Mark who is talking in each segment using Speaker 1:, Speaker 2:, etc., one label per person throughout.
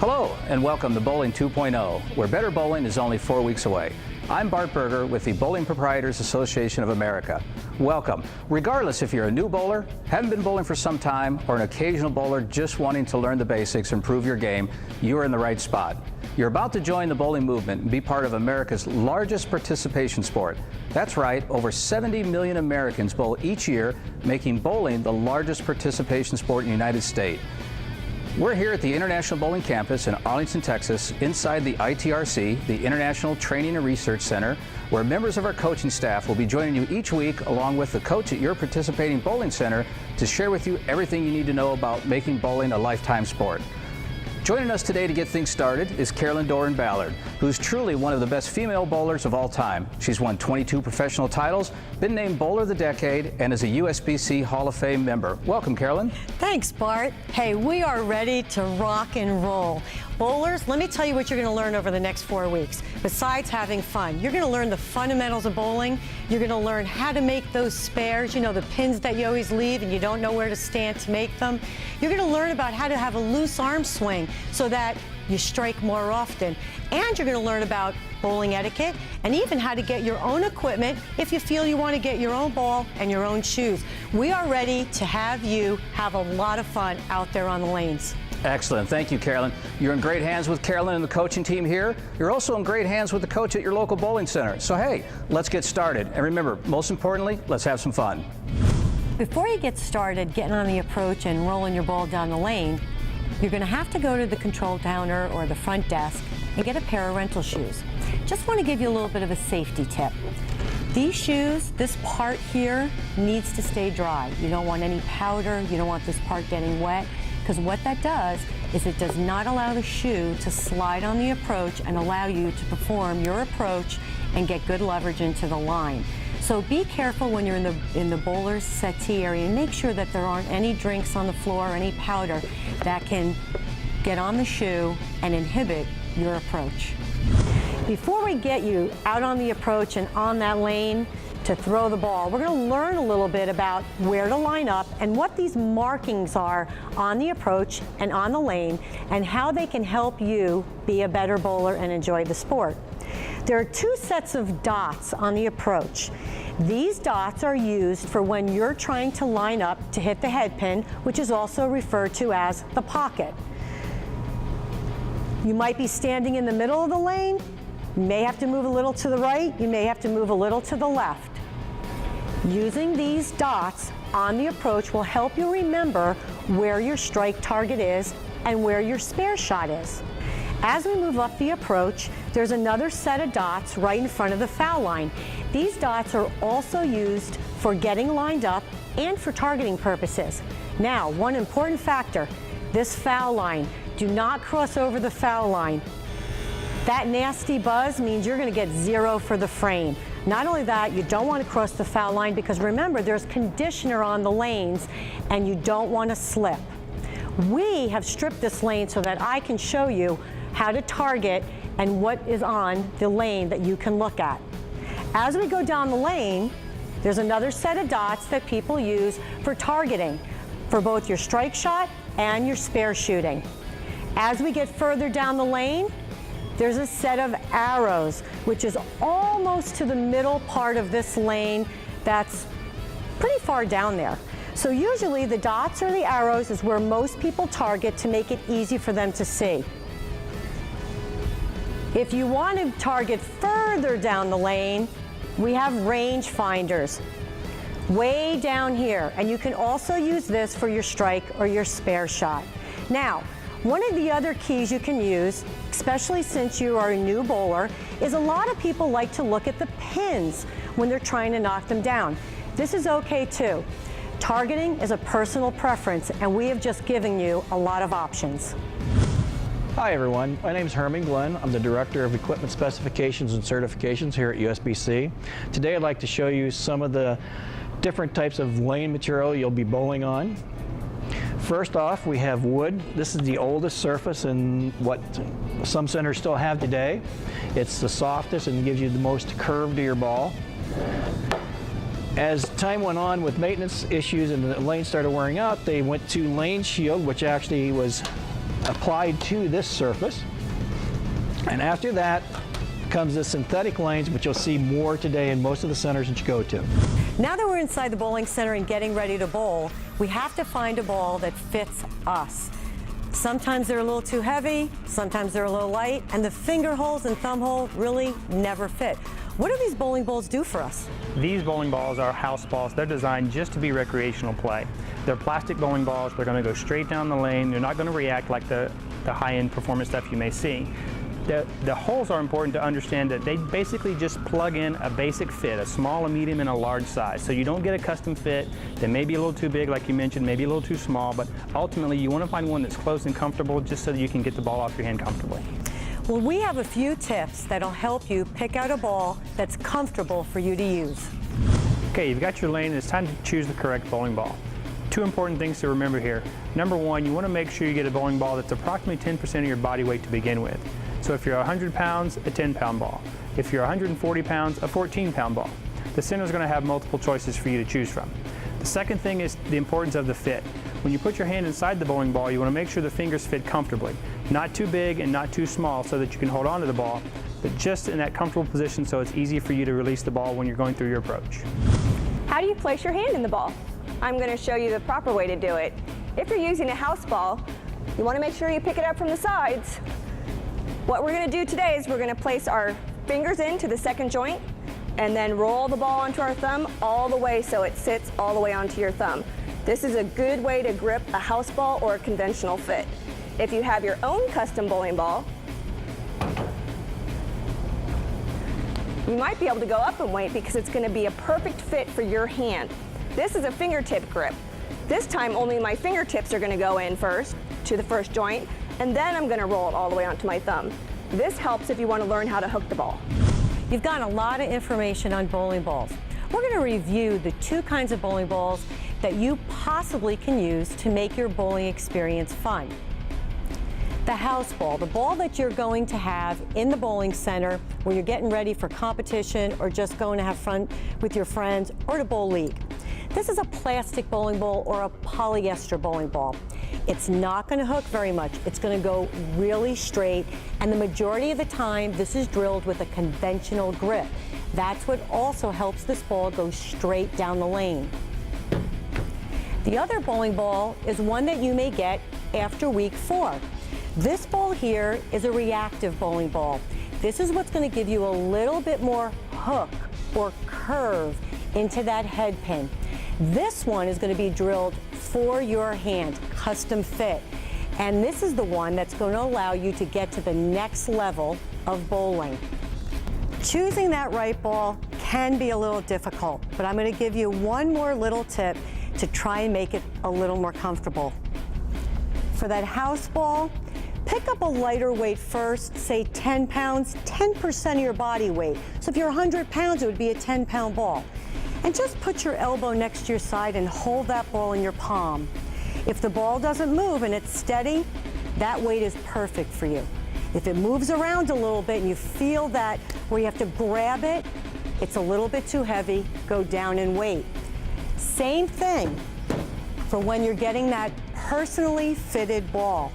Speaker 1: Hello and welcome to Bowling 2.0, where better bowling is only 4 weeks away. I'm Bart Berger with the Bowling Proprietors Association of America. Welcome. Regardless if you're a new bowler, haven't been bowling for some time, or an occasional bowler just wanting to learn the basics and improve your game, you're in the right spot. You're about to join the bowling movement and be part of America's largest participation sport. That's right, over 70 million Americans bowl each year, making bowling the largest participation sport in the United States. We're here at the International Bowling Campus in Arlington, Texas, inside the ITRC, the International Training and Research Center, where members of our coaching staff will be joining you each week along with the coach at your participating bowling center to share with you everything you need to know about making bowling a lifetime sport. Joining us today to get things started is Carolyn Doran-Ballard, who's truly one of the best female bowlers of all time. She's won 22 professional titles, been named Bowler of the Decade, and is a USBC Hall of Fame member. Welcome, Carolyn.
Speaker 2: Thanks, Bart. Hey, we are ready to rock and roll. Bowlers, let me tell you what you're going to learn over the next 4 weeks. Besides having fun, you're going to learn the fundamentals of bowling. You're going to learn how to make those spares, you know, the pins that you always leave and you don't know where to stand to make them. You're going to learn about how to have a loose arm swing so that you strike more often. And you're going to learn about bowling etiquette and even how to get your own equipment if you feel you want to get your own ball and your own shoes. We are ready to have you have a lot of fun out there on the lanes.
Speaker 1: Excellent. Thank you, Carolyn. You're in great hands with Carolyn and the coaching team here. You're also in great hands with the coach at your local bowling center. So, hey, let's get started. And remember, most importantly, let's have some fun.
Speaker 2: Before you get started getting on the approach and rolling your ball down the lane, you're going to have to go to the control counter or the front desk and get a pair of rental shoes. Just want to give you a little bit of a safety tip. These shoes, this part here needs to stay dry. You don't want any powder, you don't want this part getting wet, because what that does is it does not allow the shoe to slide on the approach and allow you to perform your approach and get good leverage into the line. So be careful when you're in the bowler's settee area and make sure that there aren't any drinks on the floor or any powder that can get on the shoe and inhibit your approach. Before we get you out on the approach and on that lane to throw the ball, we're going to learn a little bit about where to line up and what these markings are on the approach and on the lane and how they can help you be a better bowler and enjoy the sport. There are two sets of dots on the approach. These dots are used for when you're trying to line up to hit the head pin, which is also referred to as the pocket. You might be standing in the middle of the lane. You may have to move a little to the right. You may have to move a little to the left. Using these dots on the approach will help you remember where your strike target is and where your spare shot is. As we move up the approach, there's another set of dots right in front of the foul line. These dots are also used for getting lined up and for targeting purposes. Now, one important factor, this foul line. Do not cross over the foul line. That nasty buzz means you're going to get 0 for the frame. Not only that, you don't want to cross the foul line because remember, there's conditioner on the lanes and you don't want to slip. We have stripped this lane so that I can show you how to target and what is on the lane that you can look at. As we go down the lane, there's another set of dots that people use for targeting for both your strike shot and your spare shooting. As we get further down the lane, there's a set of arrows, which is almost to the middle part of this lane that's pretty far down there. So usually the dots or the arrows is where most people target to make it easy for them to see. If you want to target further down the lane, we have range finders way down here, and you can also use this for your strike or your spare shot. Now, one of the other keys you can use, especially since you are a new bowler, is a lot of people like to look at the pins when they're trying to knock them down. This is okay too. Targeting is a personal preference, and we have just given you a lot of options.
Speaker 3: Hi everyone, my name is Herman Glenn. I'm the Director of Equipment Specifications and Certifications here at USBC. Today I'd like to show you some of the different types of lane material you'll be bowling on. First off, we have wood. This is the oldest surface in what some centers still have today. It's the softest and gives you the most curve to your ball. As time went on with maintenance issues and the lane started wearing out, they went to Lane Shield, which actually was applied to this surface. And after that comes the synthetic lanes, which you'll see more today in most of the centers that you go to.
Speaker 2: Now that we're inside the bowling center and getting ready to bowl, we have to find a ball that fits us. Sometimes they're a little too heavy, sometimes they're a little light, and the finger holes and thumb hole really never fit. What do these bowling balls do for us?
Speaker 4: These bowling balls are house balls. They're designed just to be recreational play. They're plastic bowling balls. They're going to go straight down the lane. They're not going to react like the high-end performance stuff you may see. The holes are important to understand that they basically just plug in a basic fit, a small, a medium, and a large size. So you don't get a custom fit that may be a little too big, like you mentioned, maybe a little too small, but ultimately you want to find one that's close and comfortable just so that you can get the ball off your hand comfortably.
Speaker 2: Well, we have a few tips that'll help you pick out a ball that's comfortable for you to use.
Speaker 4: Okay, you've got your lane, and it's time to choose the correct bowling ball. Two important things to remember here. Number one, you want to make sure you get a bowling ball that's approximately 10% of your body weight to begin with. So if you're 100 pounds, a 10-pound ball. If you're 140 pounds, a 14-pound ball. The center is going to have multiple choices for you to choose from. The second thing is the importance of the fit. When you put your hand inside the bowling ball, you want to make sure the fingers fit comfortably. Not too big and not too small so that you can hold on to the ball, but just in that comfortable position so it's easy for you to release the ball when you're going through your approach.
Speaker 5: How do you place your hand in the ball? I'm going to show you the proper way to do it. If you're using a house ball, you want to make sure you pick it up from the sides. What we're going to do today is we're going to place our fingers into the second joint and then roll the ball onto our thumb all the way so it sits all the way onto your thumb. This is a good way to grip a house ball or a conventional fit. If you have your own custom bowling ball, you might be able to go up in weight because it's going to be a perfect fit for your hand. This is a fingertip grip. This time only my fingertips are going to go in first to the first joint, and then I'm going to roll it all the way onto my thumb. This helps if you want to learn how to hook the ball.
Speaker 2: You've got a lot of information on bowling balls. We're going to review the two kinds of bowling balls that you possibly can use to make your bowling experience fun. The house ball, the ball that you're going to have in the bowling center where you're getting ready for competition or just going to have fun with your friends or to bowl league. This is a plastic bowling ball or a polyester bowling ball. It's not going to hook very much. It's going to go really straight, and the majority of the time this is drilled with a conventional grip. That's what also helps this ball go straight down the lane. The other bowling ball is one that you may get after week 4. This ball here is a reactive bowling ball. This is what's going to give you a little bit more hook or curve into that head pin. This one is going to be drilled for your hand, custom fit. And this is the one that's going to allow you to get to the next level of bowling. Choosing that right ball can be a little difficult, but I'm going to give you one more little tip to try and make it a little more comfortable. For that house ball, pick up a lighter weight first, say 10 pounds, 10% of your body weight. So if you're 100 pounds, it would be a 10-pound ball. And just put your elbow next to your side and hold that ball in your palm. If the ball doesn't move and it's steady, that weight is perfect for you. If it moves around a little bit and you feel that where you have to grab it, it's a little bit too heavy, go down in weight. Same thing for when you're getting that personally fitted ball.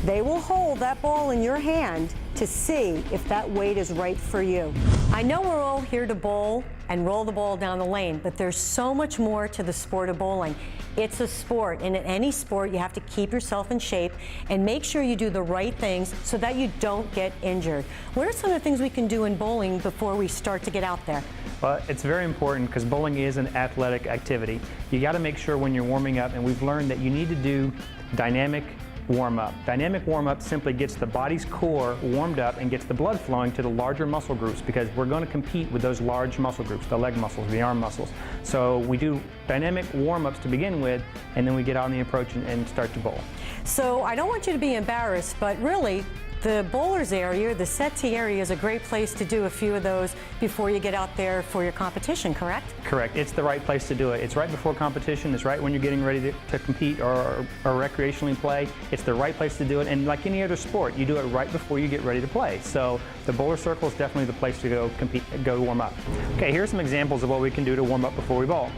Speaker 2: They will hold that ball in your hand to see if that weight is right for you. I know we're all here to bowl and roll the ball down the lane, but there's so much more to the sport of bowling. It's a sport, and in any sport you have to keep yourself in shape and make sure you do the right things so that you don't get injured. What are some of the things we can do in bowling before we start to get out there?
Speaker 4: Well, it's very important because bowling is an athletic activity. You got to make sure when you're warming up, and we've learned that you need to do dynamic warm-up. Dynamic warm-up simply gets the body's core warmed up and gets the blood flowing to the larger muscle groups because we're going to compete with those large muscle groups, the leg muscles, the arm muscles. So we do dynamic warm-ups to begin with, and then we get on the approach and start to bowl.
Speaker 2: So I don't want you to be embarrassed, but really, the bowlers area, the settee area is a great place to do a few of those before you get out there for your competition, correct?
Speaker 4: Correct. It's the right place to do it. It's right before competition. It's right when you're getting ready to compete or recreationally play. It's the right place to do it. And like any other sport, you do it right before you get ready to play. So the bowler circle is definitely the place to go compete, go warm up. Okay, here's some examples of what we can do to warm up before we bowl.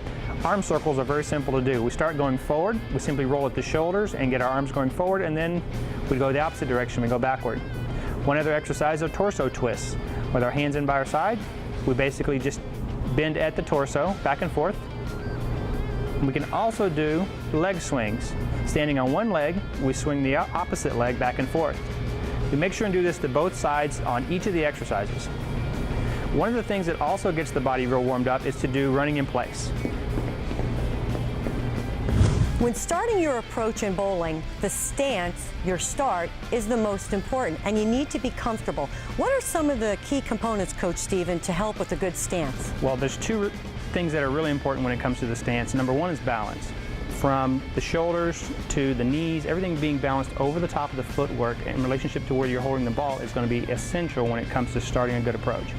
Speaker 4: Arm circles are very simple to do. We start going forward, we simply roll at the shoulders and get our arms going forward, and then we go the opposite direction, we go backward. One other exercise are torso twists. With our hands in by our side, we basically just bend at the torso, back and forth. We can also do leg swings. Standing on one leg, we swing the opposite leg back and forth. We make sure and do this to both sides on each of the exercises. One of the things that also gets the body real warmed up is to do running in place.
Speaker 2: When starting your approach in bowling, the stance, your start, is the most important, and you need to be comfortable. What are some of the key components, Coach Steven, to help with a good stance?
Speaker 4: Well, there's two things that are really important when it comes to the stance. Number one is balance. From the shoulders to the knees, everything being balanced over the top of the footwork in relationship to where you're holding the ball is going to be essential when it comes to starting a good approach.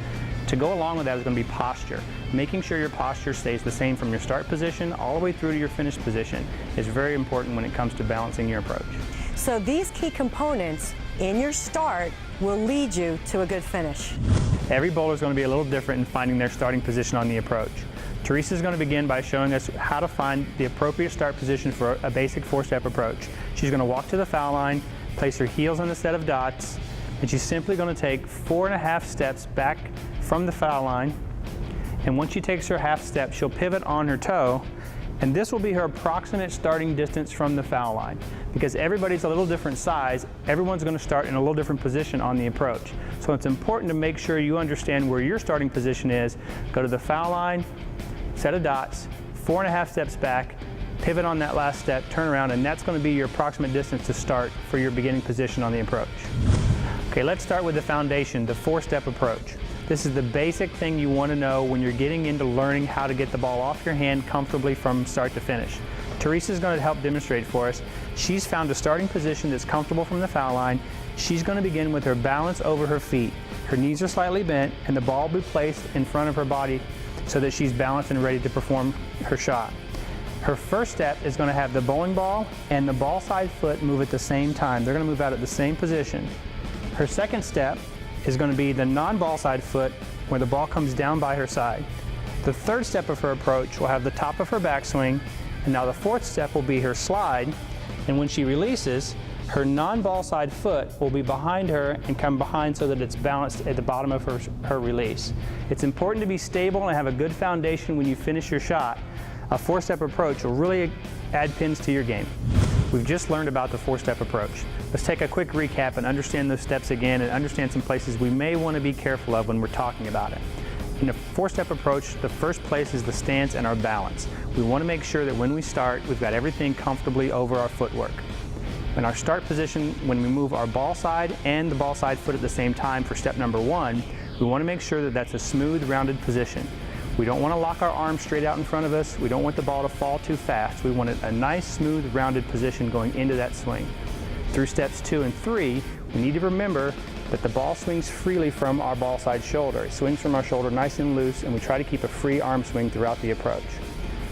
Speaker 4: To go along with that is going to be posture. Making sure your posture stays the same from your start position all the way through to your finish position is very important when it comes to balancing your approach.
Speaker 2: So these key components in your start will lead you to a good finish.
Speaker 4: Every bowler is going to be a little different in finding their starting position on the approach. Teresa is going to begin by showing us how to find the appropriate start position for a basic four-step approach. She's going to walk to the foul line, place her heels on the set of dots, and she's simply going to take 4.5 steps back from the foul line. And once she takes her half step, she'll pivot on her toe, and this will be her approximate starting distance from the foul line. Because everybody's a little different size, everyone's going to start in a little different position on the approach. So it's important to make sure you understand where your starting position is. Go to the foul line, set of dots, 4.5 steps back, pivot on that last step, turn around, and that's going to be your approximate distance to start for your beginning position on the approach. Okay, let's start with the foundation, the four-step approach. This is the basic thing you want to know when you're getting into learning how to get the ball off your hand comfortably from start to finish. Teresa's going to help demonstrate for us. She's found a starting position that's comfortable from the foul line. She's going to begin with her balance over her feet. Her knees are slightly bent and the ball will be placed in front of her body so that she's balanced and ready to perform her shot. Her first step is going to have the bowling ball and the ball side foot move at the same time. They're going to move out at the same position. Her second step is going to be the non-ball side foot where the ball comes down by her side. The third step of her approach will have the top of her backswing, and now the fourth step will be her slide, and when she releases, her non-ball side foot will be behind her and come behind so that it's balanced at the bottom of her release. It's important to be stable and have a good foundation when you finish your shot. A four-step approach will really add pins to your game. We've just learned about the four-step approach. Let's take a quick recap and understand those steps again and understand some places we may want to be careful of when we're talking about it. In a four-step approach, the first place is the stance and our balance. We want to make sure that when we start, we've got everything comfortably over our footwork. In our start position, when we move our ball side and the ball side foot at the same time for step number one, we want to make sure that that's a smooth, rounded position. We don't want to lock our arms straight out in front of us. We don't want the ball to fall too fast. We want a nice, smooth, rounded position going into that swing. Through steps 2 and 3, we need to remember that the ball swings freely from our ball side shoulder. It swings from our shoulder nice and loose, and we try to keep a free arm swing throughout the approach.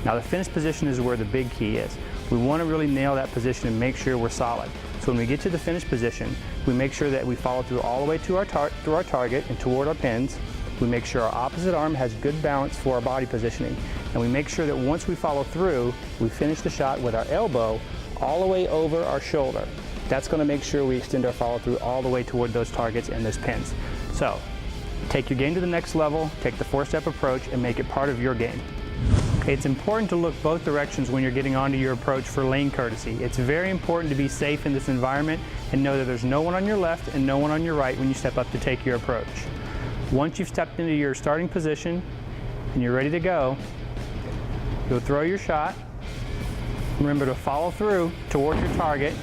Speaker 4: Now the finish position is where the big key is. We want to really nail that position and make sure we're solid. So when we get to the finish position, we make sure that we follow through all the way to our target and toward our pins. We make sure our opposite arm has good balance for our body positioning. And we make sure that once we follow through, we finish the shot with our elbow all the way over our shoulder. That's going to make sure we extend our follow through all the way toward those targets and those pins. So take your game to the next level, take the four-step approach, and make it part of your game. It's important to look both directions when you're getting onto your approach for lane courtesy. It's very important to be safe in this environment and know that there's no one on your left and no one on your right when you step up to take your approach. Once you've stepped into your starting position and you're ready to go, you'll throw your shot. Remember to follow through toward your target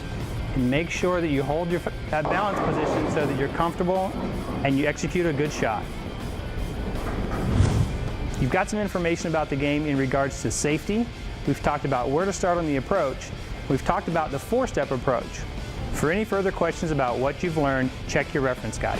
Speaker 4: and make sure that you hold that balance position so that you're comfortable and you execute a good shot. You've got some information about the game in regards to safety. We've talked about where to start on the approach. We've talked about the four-step approach. For any further questions about what you've learned, check your reference guide.